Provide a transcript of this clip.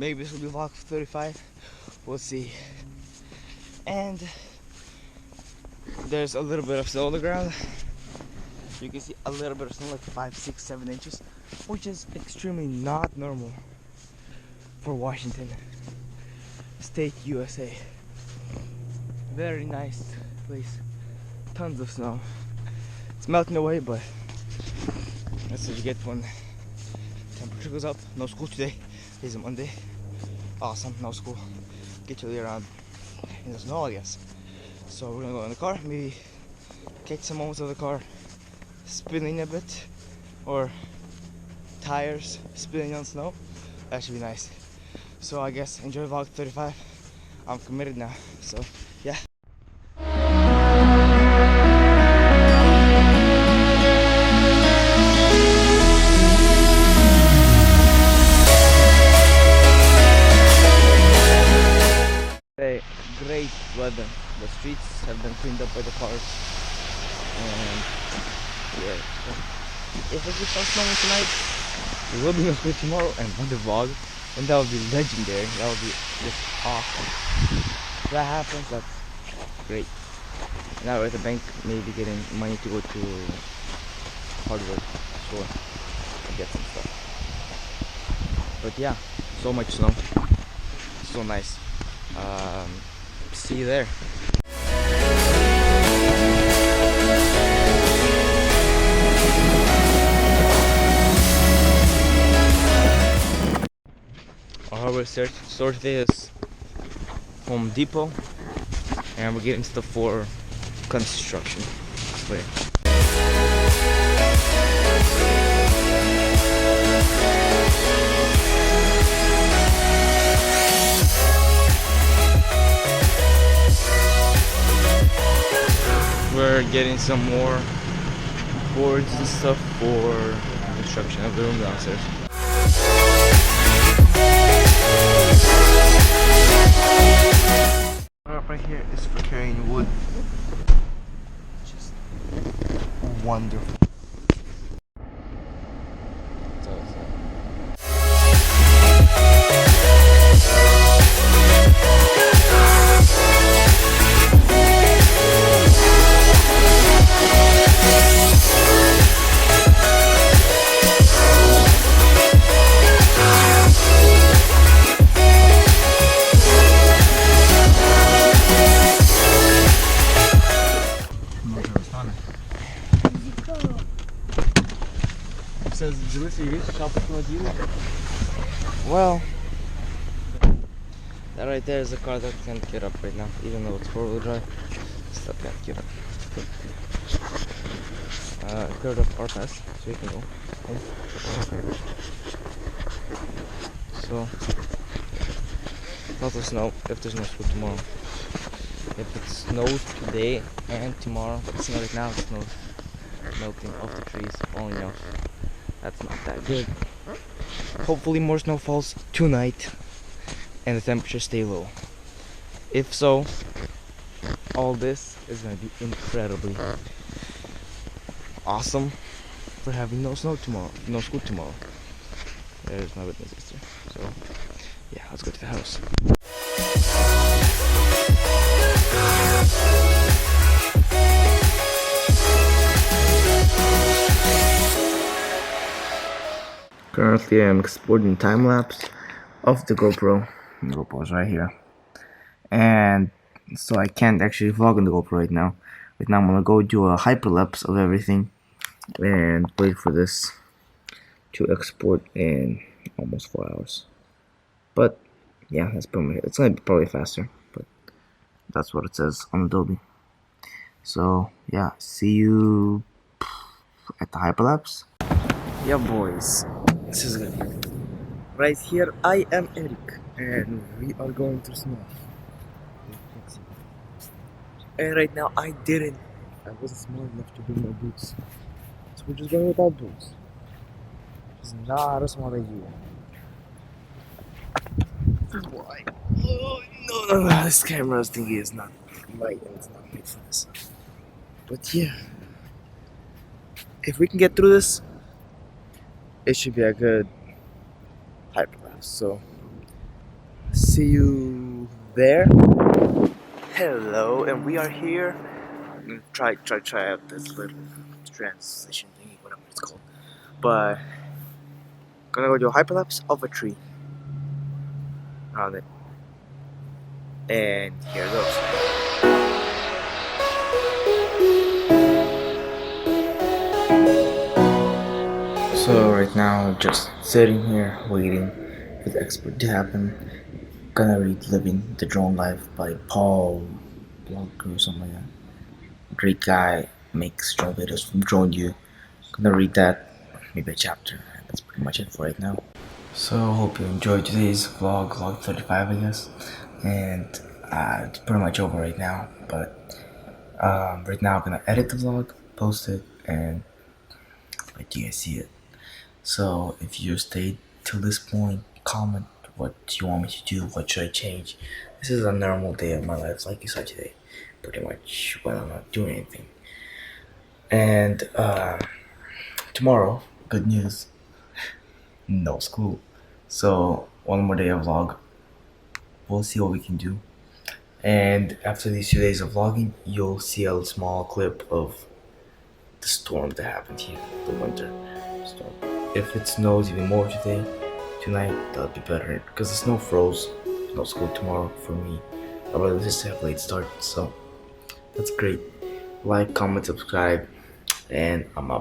Maybe this will be vlog 35. We'll see. And there's a little bit of snow on the ground. You can see a little bit of snow, like 5, 6, 7 inches, which is extremely not normal for Washington State, USA. Very nice place. Tons of snow. It's melting away, but that's what you get when temperature goes up. No school today. Today's a Monday. Awesome, no school. Get you around in the snow, I guess. So we're gonna go in the car, maybe catch some moments of the car spinning a bit, or tires spinning on snow. That should be nice. So I guess enjoy vlog 35. I'm committed now, so yeah. Hey, great weather. The streets have been cleaned up by the cars, and yeah, if it just starts snowing tonight, we will be no school tomorrow and on the vlog, and that would be legendary. That would be just awesome. If that happens, that's great. Now we're at the bank, maybe getting money to go to hardware store to get some stuff. But yeah, so much snow, so nice. See you there. Our hardware store today is Home Depot, and we're getting stuff for construction. So yeah. We're getting some more boards and stuff for construction of the room downstairs. Right here is for carrying wood. Just wonderful. Well, that right there is a car that can't get up right now, even though it's 4-wheel drive. Still can't get up. Cleared up our pass, so we can go home. So, lots of snow if there's no school tomorrow. If it snows today and tomorrow, but it's not right now, it snows melting off the trees, falling off. That's not that good. Hopefully more snow falls tonight and the temperatures stay low. If so, all this is going to be incredibly awesome for having no snow tomorrow, no school tomorrow. There's my witness sister. So yeah, let's go to the house. Currently I'm exporting time lapse of the GoPro. The GoPro is right here. And so I can't actually vlog on the GoPro right now. Right now I'm gonna go do a hyperlapse of everything and wait for this to export in almost 4 hours. But yeah, that's probably it's gonna be probably faster, but that's what it says on Adobe. So yeah, see you at the hyperlapse. Yeah boys, this is gonna be right here. I am Eric and we are going through snow. And right now I wasn't smart enough to bring my boots. So we're just going without boots. It's not a smart idea. This is why. Oh no, this camera thingy is not right and it's not made for this. But yeah, if we can get through this, it should be a good hyperlapse. So See you there. Hello, and we are here. I'm gonna try out this little transition thingy, whatever it's called. But gonna go do a hyperlapse of a tree around it, and here it goes. So right now, just sitting here waiting for the expert to happen. Gonna read "Living the Drone Life" by Paul Blogger or something like that. Great guy, makes drone videos from DroneU. Gonna read that, maybe a chapter. And that's pretty much it for right now. So hope you enjoyed today's vlog 35, I guess. And it's pretty much over right now. But right now I'm gonna edit the vlog, post it, and let you guys see it. So if you stayed till this point, comment what you want me to do, what should I change. This is a normal day of my life, like you saw today, pretty much when I'm not doing anything. And tomorrow, good news, no school. So one more day of vlog. We'll see what we can do. And after these 2 days of vlogging, you'll see a small clip of the storm that happened here, the winter storm. If it snows even more tonight, that'll be better. Because the snow froze. No school tomorrow for me. I'd rather just have late start, so that's great. Like, comment, subscribe, and I'm up.